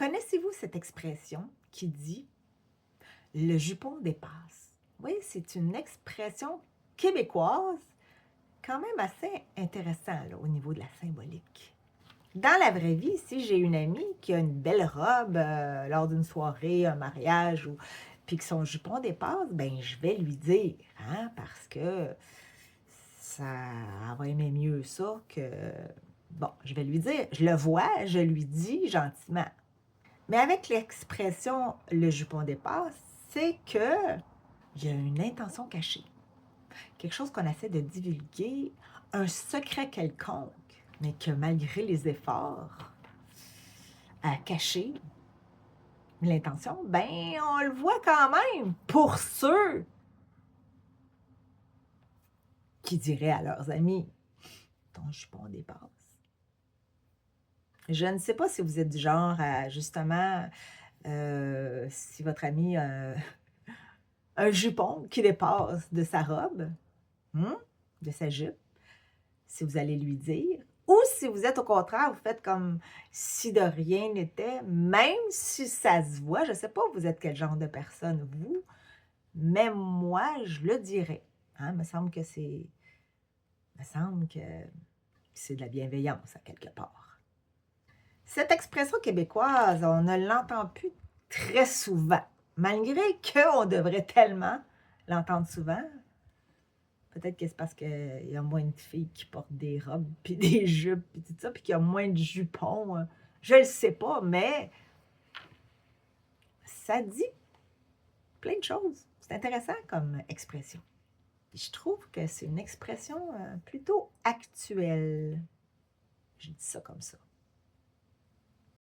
Connaissez-vous cette expression qui dit «le jupon dépasse»? Oui, c'est une expression québécoise quand même assez intéressant là, au niveau de la symbolique. Dans la vraie vie, si j'ai une amie qui a une belle robe lors d'une soirée, un mariage, ou puis que son jupon dépasse, ben je vais lui dire, hein, parce que ça, elle va aimer mieux ça que... Bon, je vais lui dire, je le vois, je lui dis gentiment. Mais avec l'expression «le jupon dépasse», c'est que il y a une intention cachée, quelque chose qu'on essaie de divulguer, un secret quelconque, mais que malgré les efforts à cacher l'intention, ben on le voit quand même pour ceux qui diraient à leurs amis: «Ton jupon dépasse». Je ne sais pas si vous êtes du genre à justement, si votre ami a un jupon qui dépasse de sa robe, mmh, de sa jupe, si vous allez lui dire, ou si vous êtes au contraire, vous faites comme si de rien n'était, même si ça se voit. Je ne sais pas vous êtes quel genre de personne vous, mais moi je le dirais, hein. Me semble que c'est de la bienveillance à quelque part. Cette expression québécoise, on ne l'entend plus très souvent, malgré qu'on devrait tellement l'entendre souvent. Peut-être que c'est parce qu'il y a moins de filles qui portent des robes, puis des jupes, puis tout ça, puis qu'il y a moins de jupons, je le sais pas, mais ça dit plein de choses. C'est intéressant comme expression. Je trouve que c'est une expression, plutôt actuelle. Je dis ça comme ça.